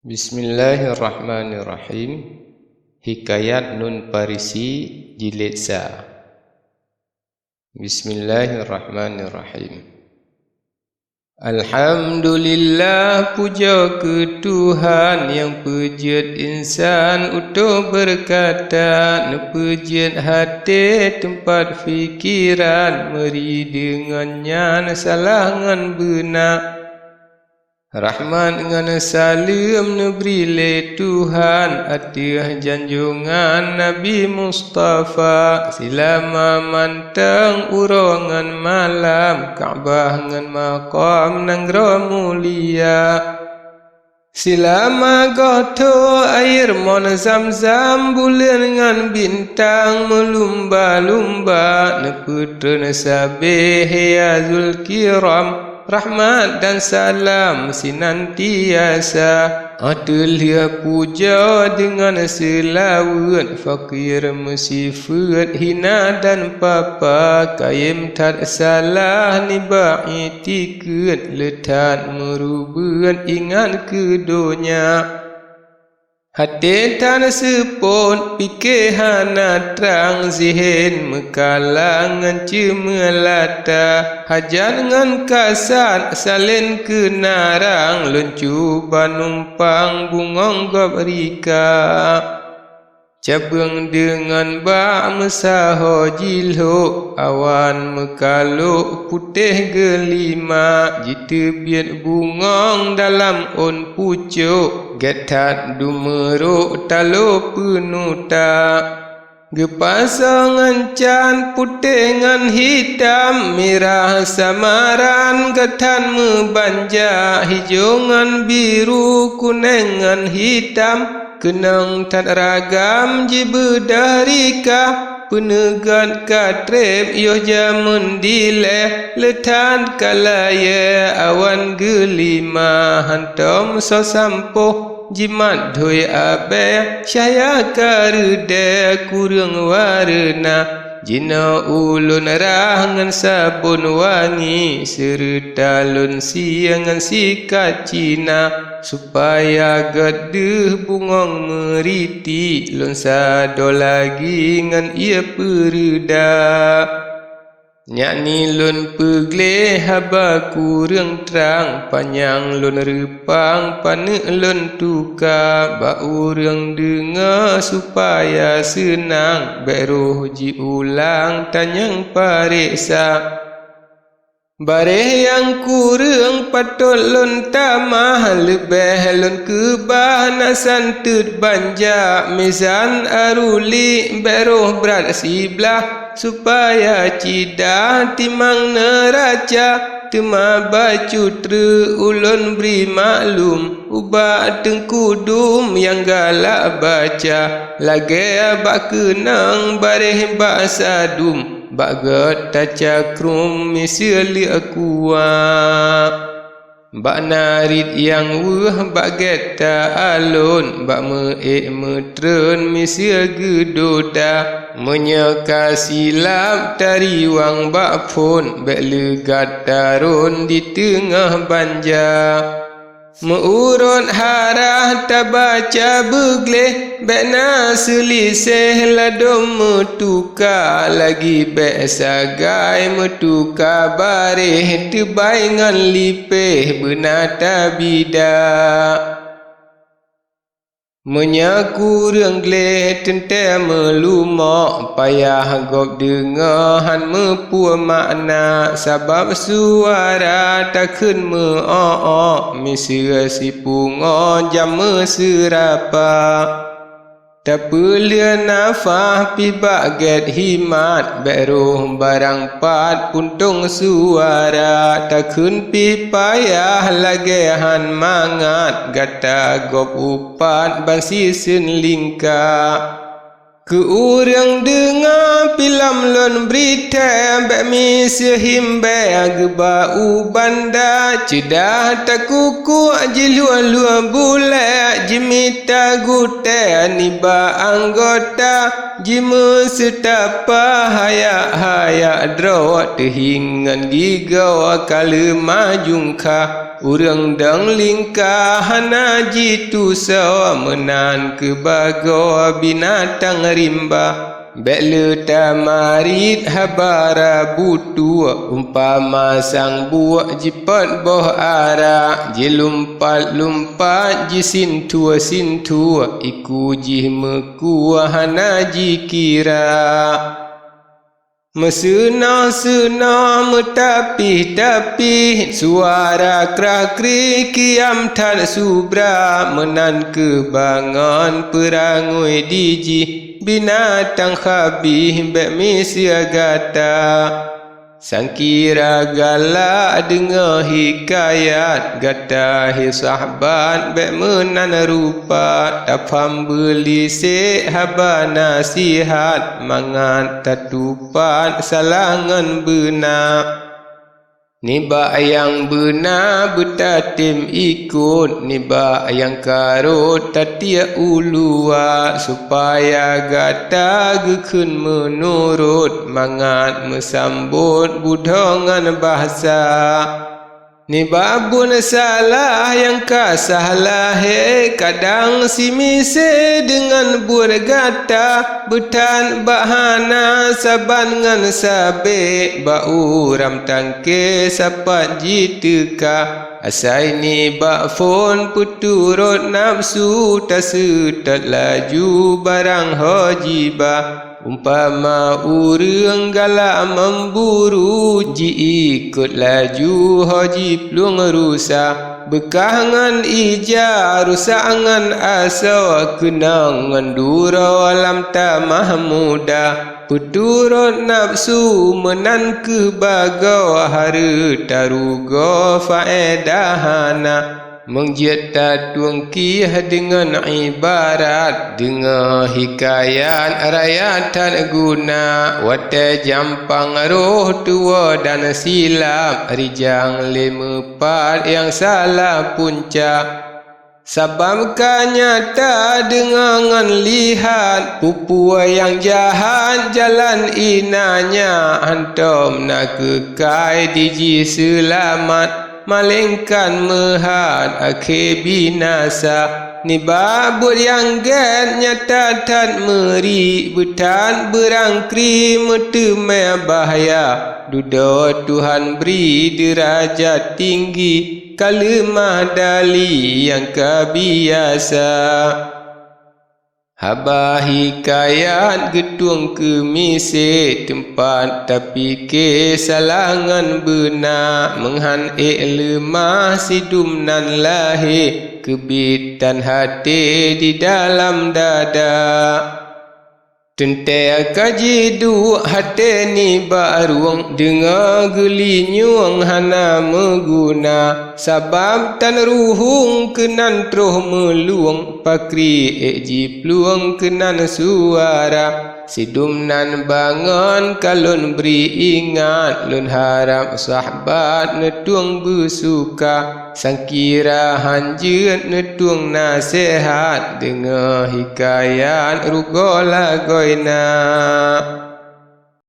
Bismillahirrahmanirrahim. Hikayat Nun Parisi Jilid Sa. Bismillahirrahmanirrahim. Alhamdulillah, puja ke Tuhan yang pejit insan utuh berkata, nepejit hati tempat fikiran, meri dengannya salah ngan benar. Rahmat dengan salam neberi le Tuhan atas janjungan Nabi Mustafa, silama mantang urongan malam Kaabah ngan maqam nangra mulia. Silama goto air mon zam-zam, bulan ngan bintang melumba-lumba, neputun sabih ya Zulkiram, rahmat dan salam senantiasa. Adalah puja dengan selawat, fakir musifat hina dan papa, kaim tak salah nibai tiket, letak merubuhan ingat ke dunia. Hati tan sepon fikir hana terang, zihin mekalangan cemelata, hajan ngan kasan salin ke narang, luncu banumpang bungong gob rika. Cabang dengan bak mesaho jilho, awan mekaluk putih gelima, jita biat bungong dalam on pucuk, getat dumeruk talo penuta. Gepasang can putih ngan hitam, merah samaran getan membanja, hijau ngan biru kuning ngan hitam, kenang tak ragam jibedarika, penegat katrep yoh jamun dileh, letan kalaya awan gelima, hantam so sampoh jimat doi abe, syaya karude kurang warna. Jina ulun rangan sabun wangi, serta lun siangan sikat Cina, supaya gaduh bungong meriti, lun sado lagi ngan ia pereda. Nyakni lun pegle haba kurang terang, panjang lun repang panik lun tuka, bak urang dengar supaya senang, beroh ji ulang tanyang pariksa. Bareh yang kurang patut lun tamah, lebih lun kebah nasan tut banja, mizan aruli beroh berat sebelah, supaya cidah timang neraca, tema bacu tre ulun beri maklum, ubah tengkudum yang galak baca, lagi abak kenang bareh bak sadum, bak gat tacakrum misali akuak, bak narit yang weh bak geta alun, bak meek metren misal gedoda, menyeka silap tariwang bak pun, bak legat tarun di tengah banja. Meurut harah tabaca begleh, bek selisih ladom metuka, lagi bek sagai metuka bareh, tebai ngan lipeh benata bidak. Menyaku rengleh tente melumak, payah gop dengahan mepua makna, sabab suara takkan me'ok, misra si pungo jam serapa. Tak perlu nafah pibak get himat, beroh barang pat puntung suara, takun pi payah lagehan mangat, gata gop upat bansi sen lingka. Ke urang dengar pilam lon berita, bek mi sehimbe agba ubanda, cedah tak kuku jilua-lua bulak, jimita gute niba anggota, jimu setapa hayak-hayak drawat, tehingan gigau kala majungka, urang dang lingkah hana jitu sawa menan ke bago binatang rimba Bek tamarit habara butu umpama sang buak jipat boh ara ji lumpat ji sintua iku ji meku hana ji kira Mesena tapi suara krakri kiam tan subra menan kebangan perangui diji binatang khabih bek misia gata sang kira galak dengar hikayat gata hi sahabat bek menan rupa tafam beli se haba nasihat mangat tatupat salangan benak Niba yang benar betatim ikut Niba yang karut tatia ulua Supaya gata gekun menurut Mangat mesambut budongan bahasa Niba bun salah yang kasalah Kadang si mise dengan burgata Betan bahana saban ngan sabe Bauram tangke sapat jiteka Asai ni bak fon puturut nafsu Tasetat laju barang hojibah Umpama urang galak memburu ji ikut laju haji plung rusak Bekangan ija rusangan asa kenangan dura alam tamah muda Puturut nafsu menan ke bagau hari taruga faedahana Mengjeta tuangkih dengan ibarat Dengan hikayat rakyatan guna Wate jampang roh tua dan silap Rijang 54 yang salah puncak Sabab nyata dengan lihat Pupua yang jahat jalan inanya Antum nak kekai diji selamat Malingkan mehat akhir binasa Ni babut yang gen nyata tan meri Betan berangkri metemai bahaya Duda Tuhan beri derajat tinggi Kalimah dali yang kebiasa Haba hikayat getung kemise tempat tapi ke salangan benak menghan lemah sidum nan lahir kebitan hati di dalam dada Tentai kaji duk hati ni baruang dengar gelinyuang hana meguna Sabab tan ruhung kenan troh meluang Pakri ji peluang kenan suara Sidum nan bangun kalun beri ingat Lun harap sahabat netuang bersuka Sang kira hanjut netuang nasihat Dengar hikayat rugola goina